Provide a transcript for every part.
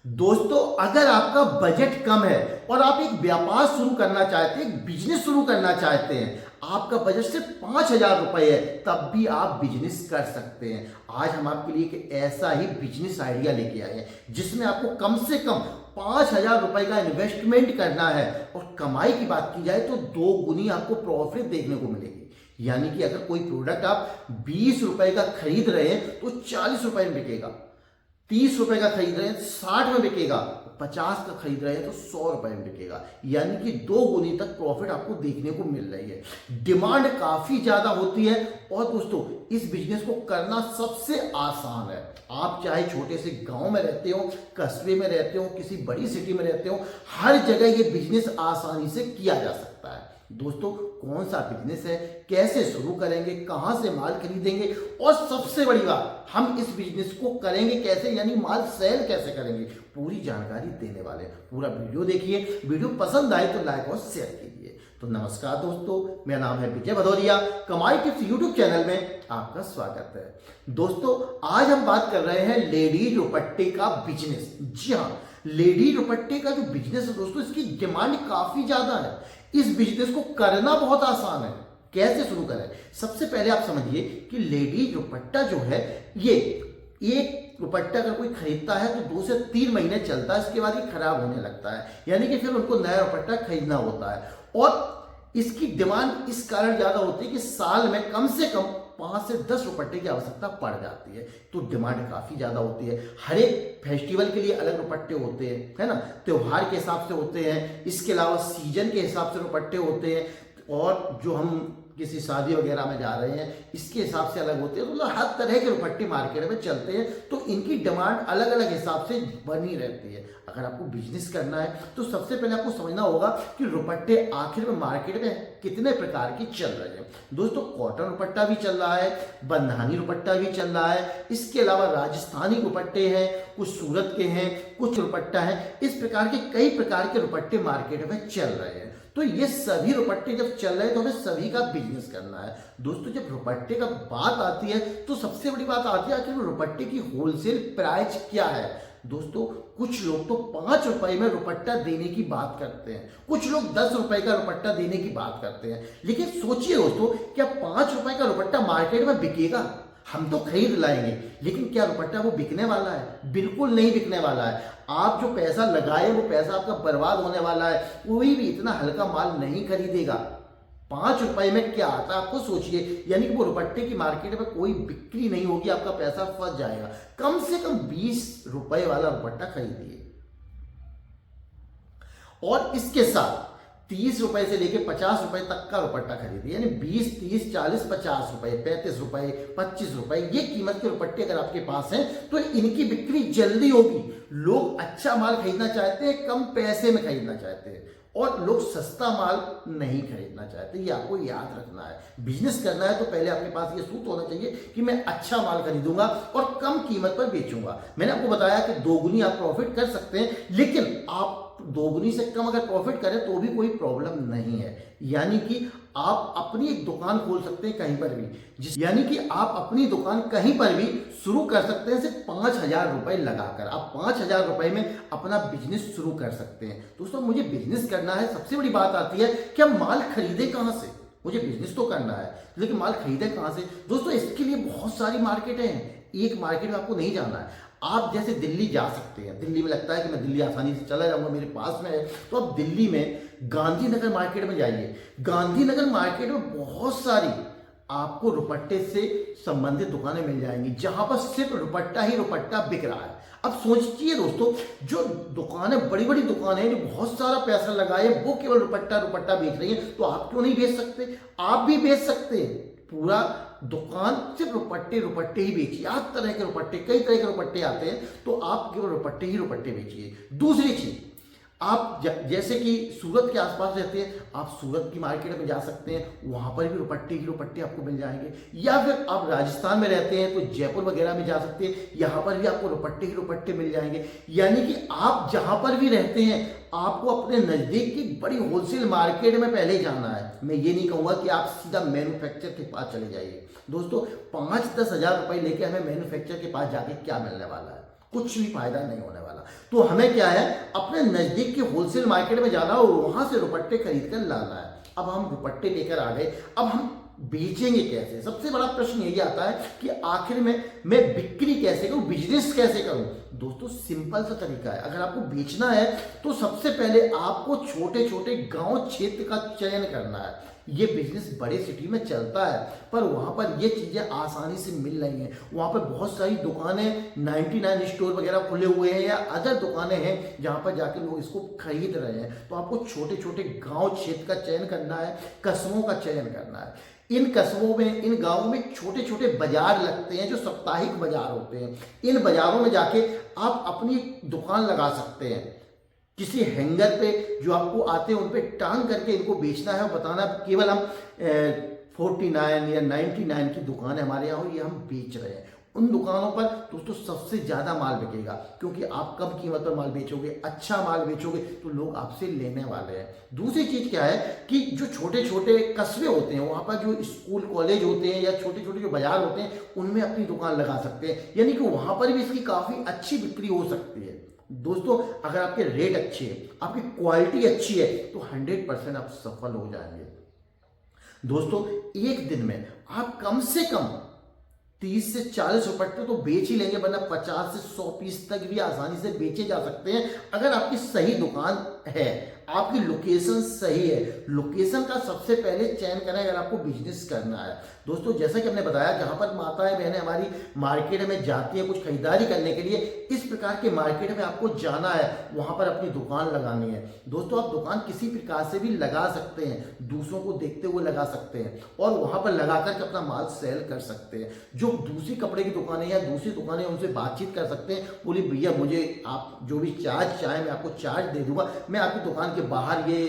दोस्तों, अगर आपका बजट कम है और आप एक व्यापार शुरू करना चाहते हैं, एक बिजनेस शुरू करना चाहते हैं, आपका बजट सिर्फ 5,000 रुपए है, तब भी आप बिजनेस कर सकते हैं। आज हम आपके लिए एक ऐसा ही बिजनेस आइडिया लेके आए हैं जिसमें आपको कम से कम 5,000 रुपए का इन्वेस्टमेंट करना है और कमाई की बात की जाए तो 2 गुनी आपको प्रॉफिट देखने को मिलेगी। यानी कि अगर कोई प्रोडक्ट आप 20 रुपए का खरीद रहे हैं तो 40 रुपए में बिकेगा, 30 रुपए का खरीद रहे हैं 60 में बिकेगा, 50 का खरीद रहे हैं तो 100 रुपए में बिकेगा। यानी कि 2 गुनी तक प्रॉफिट आपको देखने को मिल रही है। डिमांड काफी ज्यादा होती है और दोस्तों इस बिजनेस को करना सबसे आसान है। आप चाहे छोटे से गांव में रहते हो, कस्बे में रहते हो, किसी बड़ी सिटी में रहते हो, हर जगह ये बिजनेस आसानी से किया जा सकता है। दोस्तों, कौन सा बिजनेस है, कैसे शुरू करेंगे, कहां से माल खरीदेंगे और सबसे बड़ी बात, हम इस बिजनेस को करेंगे कैसे, यानी माल सेल कैसे करेंगे, पूरी जानकारी देने वाले हैं। पूरा वीडियो देखिए। वीडियो पसंद आए तो लाइक और शेयर कीजिए। तो नमस्कार दोस्तों, मेरा नाम है विजय भदौरिया। कमाई टिप्स यूट्यूब चैनल में आपका स्वागत है। दोस्तों, आज हम बात कर रहे हैं लेडीज दुपट्टे का बिजनेस। जी हाँ, लेडीज दुपट्टे का जो बिजनेस है दोस्तों, इसकी डिमांड काफी ज्यादा है। इस बिजनेस को करना बहुत आसान है। कैसे शुरू करें? सबसे पहले आप समझिए कि लेडीज दुपट्टा जो है, ये एक दुपट्टा अगर कोई खरीदता है तो 2 से 3 महीने चलता है, इसके बाद ये खराब होने लगता है। यानी कि फिर उनको नया दुपट्टा खरीदना होता है और इसकी डिमांड इस कारण ज्यादा होती है कि साल में कम से कम 5 से 10 दुपट्टे की आवश्यकता पड़ जाती है। तो डिमांड काफी ज्यादा होती है। हर एक फेस्टिवल के लिए अलग दुपट्टे होते हैं, है ना, त्योहार के हिसाब से होते हैं। इसके अलावा सीजन के हिसाब से दुपट्टे होते हैं और जो हम किसी शादी वगैरह में जा रहे हैं इसके हिसाब से अलग होते हैं। मतलब हर तरह के दुपट्टे मार्केट में चलते हैं, तो इनकी डिमांड अलग अलग हिसाब से बनी रहती है। अगर आपको बिजनेस करना है तो सबसे पहले आपको समझना होगा कि दुपट्टे आखिर में मार्केट में कितने प्रकार के चल रहे हैं। दोस्तों, कॉटन दुपट्टा भी चल रहा है, बंधानी दुपट्टा भी चल रहा है, इसके अलावा राजस्थानी दुपट्टे हैं, कुछ सूरत के हैं, कुछ दुपट्टा है। इस प्रकार के कई प्रकार के दुपट्टे मार्केट में चल रहे हैं। तो ये सभी दुपट्टे जब चल रहे हैं तो हमें सभी का बिजनेस करना है। दोस्तों, जब दुपट्टे का बात आती है तो सबसे बड़ी बात आती है कि दुपट्टे की होलसेल प्राइस क्या है। दोस्तों, कुछ लोग तो 5 रुपए में दुपट्टा देने की बात करते हैं, कुछ लोग 10 रुपए का दुपट्टा देने की बात करते हैं। लेकिन सोचिए दोस्तों, क्या 5 रुपए का दुपट्टा मार्केट में बिकेगा? हम तो खरीद लाएंगे, लेकिन क्या दुपट्टा वो बिकने वाला है? बिल्कुल नहीं बिकने वाला है। आप जो पैसा लगाए वो पैसा आपका बर्बाद होने वाला है। कोई भी इतना हल्का माल नहीं खरीदेगा। 5 रुपए में क्या आता है आपको सोचिए। यानी कि वो दुपट्टे की मार्केट में कोई बिक्री नहीं होगी, आपका पैसा फंस जाएगा। कम से कम 20 रुपए वाला दुपट्टा खरीदिए और इसके साथ 30 रुपए से लेके 50 रुपए तक का दुपट्टा खरीदिए। यानी 20, 30, 40, 50 रुपए, 35 रुपए, 25 रुपए, ये कीमत के दुपट्टे अगर आपके पास हैं तो इनकी बिक्री जल्दी होगी। लोग अच्छा माल खरीदना चाहते हैं, कम पैसे में खरीदना चाहते हैं और लोग सस्ता माल नहीं खरीदना चाहते। ये आपको याद रखना है। बिजनेस करना है तो पहले आपके पास ये सूत्र होना चाहिए कि मैं अच्छा माल खरीदूंगा और कम कीमत पर बेचूंगा। मैंने आपको बताया कि 2 गुनी आप प्रॉफिट कर सकते हैं, लेकिन आप 2 गुनी से कम अगर प्रॉफिट करें तो भी कोई प्रॉब्लम नहीं है। यानी कि आप अपनी एक दुकान खोल सकते हैं कहीं पर भी, यानी कि आप अपनी दुकान कहीं पर भी शुरू कर सकते हैं सिर्फ 5,000 रुपए लगाकर। आप 5,000 रुपए में अपना बिजनेस शुरू कर सकते हैं। दोस्तों, मुझे बिजनेस करना है, सबसे बड़ी बात आती है कि हम माल खरीदे कहां से। मुझे बिजनेस तो करना है, लेकिन माल खरीदे कहां से? दोस्तों, इसके लिए बहुत सारी मार्केटें हैं। एक मार्केट में आपको नहीं जाना है। आप जैसे दिल्ली जा सकते हैं, दिल्ली में लगता है कि मैं दिल्ली आसानी से चला जाऊंगा, मेरे पास में है, तो आप दिल्ली में गांधीनगर मार्केट में जाइए। गांधीनगर मार्केट में बहुत सारी आपको दुपट्टे से संबंधित दुकानें मिल जाएंगी जहां पर सिर्फ दुपट्टा ही दुपट्टा बिक रहा है। अब सोचिए दोस्तों, जो दुकानें, बड़ी बड़ी दुकानें हैं जो बहुत सारा पैसा लगाए, वो केवल दुपट्टा दुपट्टा बेच रही हैं, तो आप क्यों नहीं बेच सकते? आप भी बेच सकते हैं। पूरा दुकान सिर्फ दुपट्टे दुपट्टे ही बेचिए। हर तरह के दुपट्टे, कई तरह के दुपट्टे आते हैं, तो आप केवल दुपट्टे ही दुपट्टे बेचिए। दूसरी चीज, आप जैसे कि सूरत के आसपास रहते हैं, आप सूरत की मार्केट में जा सकते हैं, वहां पर भी दुपट्टे ही दुपट्टे आपको मिल जाएंगे। या फिर आप राजस्थान में रहते हैं तो जयपुर वगैरह में जा सकते हैं, यहां पर भी आपको दुपट्टे ही दुपट्टे मिल जाएंगे। यानी कि आप जहां पर भी रहते हैं, आपको अपने नजदीक की बड़ी होलसेल मार्केट में पहले जाना है। मैं ये नहीं कहूंगा कि आप सीधा मैन्युफैक्चर के पास चले जाइए। दोस्तों, 5-10 हजार रुपए लेके हमें मैन्युफैक्चर के पास जाके क्या मिलने वाला है? कुछ भी फायदा नहीं होने वाला। तो हमें क्या है, अपने नजदीक की होलसेल मार्केट में जाना और वहां से दुपट्टे खरीद कर लाना है। अब हम दुपट्टे लेकर आ गए, अब हम बेचेंगे कैसे? सबसे बड़ा प्रश्न यही आता है कि आखिर में मैं बिक्री कैसे करूं, बिजनेस कैसे करूं? दोस्तों सिंपल सा तरीका है, अगर आपको बेचना है तो सबसे पहले आपको छोटे छोटे गांव क्षेत्र का चयन करना है। ये बिजनेस बड़े सिटी में चलता है पर वहां पर ये चीजें आसानी से मिल रही हैं, वहां पर बहुत सारी दुकानें 99 स्टोर वगैरह खुले हुए हैं या अदर दुकानें हैं जहां पर जाके लोग इसको खरीद रहे हैं। तो आपको छोटे छोटे गांव क्षेत्र का चयन करना है, कस्बों का चयन करना है। इन कस्बों में, इन गांवों में छोटे छोटे बाजार लगते हैं जो साप्ताहिक बाजार होते हैं। इन बाजारों में जाके आप अपनी दुकान लगा सकते हैं, किसी हैंगर पे जो आपको आते हैं उन पे टांग करके इनको बेचना है और बताना केवल हम 49 या 99 की दुकान है हमारे यहाँ और ये हम बेच रहे हैं। उन दुकानों पर दोस्तों सबसे ज्यादा माल बिकेगा, क्योंकि आप कम कीमत पर माल बेचोगे, अच्छा माल बेचोगे तो लोग आपसे लेने वाले हैं। दूसरी चीज क्या है कि जो छोटे छोटे कस्बे होते हैं वहां पर जो स्कूल कॉलेज होते हैं या छोटे छोटे जो बाजार होते हैं उनमें अपनी दुकान लगा सकते हैं, यानी कि वहां पर भी इसकी काफी अच्छी बिक्री हो सकती है। दोस्तों अगर आपके रेट अच्छे हैं, आपकी क्वालिटी अच्छी है तो 100% आप सफल हो जाएंगे। दोस्तों एक दिन में आप कम से कम 30 से 40 दुपट्टे तो बेच ही लेंगे, वरना 50 से 100 पीस तक भी आसानी से बेचे जा सकते हैं अगर आपकी सही दुकान है, आपकी लोकेशन सही है। लोकेशन का सबसे पहले चयन करें अगर आपको बिजनेस करना है। दोस्तों जैसा कि हमने बताया, जहां पर माताएं बहनें हमारी मार्केट में जाती है कुछ खरीदारी करने के लिए, इस प्रकार के मार्केट में आपको जाना है, वहां पर अपनी दुकान लगानी है। दोस्तों आप दुकान किसी प्रकार से भी लगा सकते हैं, दूसरों को देखते हुए लगा सकते हैं और वहां पर लगा करके अपना माल सेल कर सकते हैं। जो दूसरी कपड़े की दुकानें या दूसरी दुकानें उनसे बातचीत कर सकते हैं, बोले भैया मुझे आप जो भी चार्ज चाहे मैं आपको चार्ज दे दूंगा, मैं आपकी दुकान के बाहर ये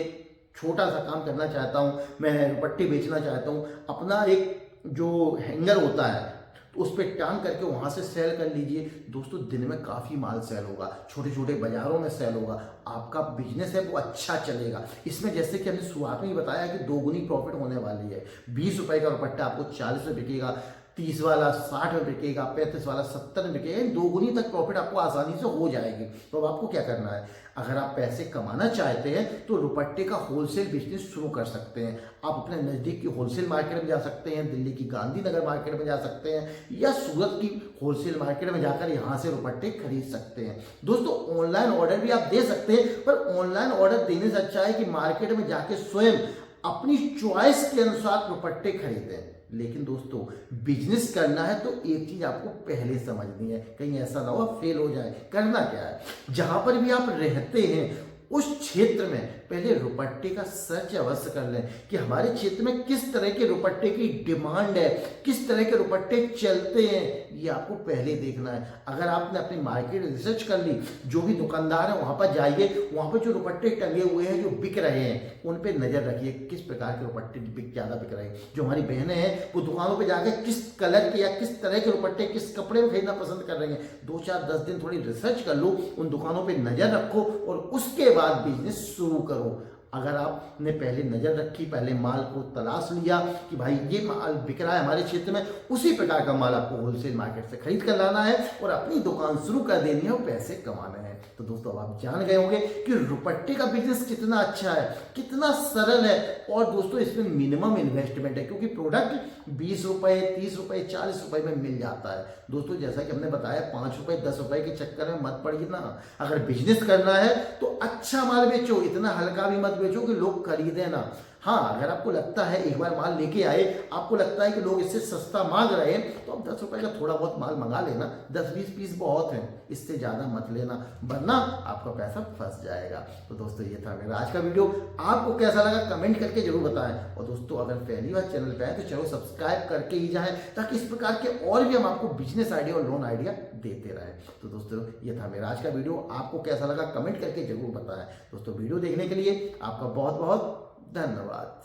छोटा सा काम करना चाहता हूं, मैं दुपट्टे बेचना चाहता हूं, अपना एक जो हैंगर होता है तो उस पर टांग करके वहां से सेल कर लीजिए। दोस्तों दिन में काफी माल सेल होगा, छोटे छोटे बाजारों में सेल होगा, आपका बिजनेस है वो अच्छा चलेगा। इसमें जैसे कि हमने शुरुआत में ही बताया कि दोगुनी प्रॉफिट होने वाली है। 20 रुपए का दुपट्टा आपको 40 में बिकेगा, 30 वाला 60 में बिकेगा, 35 वाला 70 में बिकेगा, दोगुनी तक प्रॉफिट आपको आसानी से हो जाएगी। तो अब आपको क्या करना है, अगर आप पैसे कमाना चाहते हैं तो दुपट्टे का होलसेल बिजनेस शुरू कर सकते हैं। आप अपने नजदीक की होलसेल मार्केट में जा सकते हैं, दिल्ली की गांधीनगर मार्केट में जा सकते हैं या सूरत की होलसेल मार्केट में जाकर यहां से दुपट्टे खरीद सकते हैं। दोस्तों ऑनलाइन ऑर्डर भी आप दे सकते हैं, पर ऑनलाइन ऑर्डर देने से अच्छा है कि मार्केट में जाके स्वयं अपनी चॉइस के अनुसार दुपट्टे खरीदें। लेकिन दोस्तों बिजनेस करना है तो एक चीज आपको पहले समझनी है, कहीं ऐसा ना हो फेल हो जाए। करना क्या है, जहां पर भी आप रहते हैं उस क्षेत्र में पहले दुपट्टे का सर्च अवश्य कर लें कि हमारे क्षेत्र में किस तरह के दुपट्टे की डिमांड है, किस तरह के दुपट्टे चलते हैं, ये आपको पहले देखना है। अगर आपने अपनी मार्केट रिसर्च कर ली, जो भी दुकानदार है वहां पर जाइए, वहां पर जो दुपट्टे टंगे हुए हैं जो बिक रहे हैं उन पे नजर रखिए, किस प्रकार के दुपट्टे ज्यादा बिक रहे हैं। जो हमारी बहनें हैं वो दुकानों पे जाके किस कलर के या किस तरह के दुपट्टे किस कपड़े में खरीदना पसंद कर रही हैं, 2-4-10 दिन थोड़ी रिसर्च कर लो, उन दुकानों पे नजर रखो और उसके बाद बिजनेस शुरू करो। अगर आपने पहले नजर रखी, पहले माल को तलाश लिया कि भाई ये माल बिक रहा है हमारे क्षेत्र में, उसी प्रकार का माल आपको होलसेल मार्केट से खरीद कर लाना है और अपनी दुकान शुरू कर देनी है और पैसे कमाने हैं। तो दोस्तों अब आप जान गए होंगे कि दुपट्टे का बिजनेस कितना अच्छा है, कितना सरल है और दोस्तों इसमें मिनिमम इन्वेस्टमेंट है, क्योंकि प्रोडक्ट 20 रुपए 30 रुपए 40 रुपए में मिल जाता है। दोस्तों जैसा कि हमने बताया 5 रुपए 10 रुपए के चक्कर में मत पड़िए ना। अगर बिजनेस करना है तो अच्छा माल बेचो, इतना हल्का भी मत बेचो कि लोग खरीदे ना। हाँ अगर आपको लगता है एक बार माल लेके आए, आपको लगता है कि लोग इससे सस्ता मांग रहे हैं तो आप 10 रुपए का थोड़ा बहुत माल मंगा लेना, 10-20 पीस बहुत है, इससे ज्यादा मत लेना वरना आपका पैसा फंस जाएगा। तो दोस्तों ये था मेरा आज का वीडियो, आपको कैसा लगा कमेंट करके जरूर बताएं और दोस्तों अगर पहली बार चैनल पे आए तो चैनल सब्सक्राइब करके ही जाएं ताकि इस प्रकार के और भी हम आपको बिजनेस आइडिया और लोन आइडिया देते रहे। तो दोस्तों ये था मेरा आज का वीडियो, आपको कैसा लगा कमेंट करके जरूर बताएं। दोस्तों वीडियो देखने के लिए आपका बहुत बहुत धन्यवाद।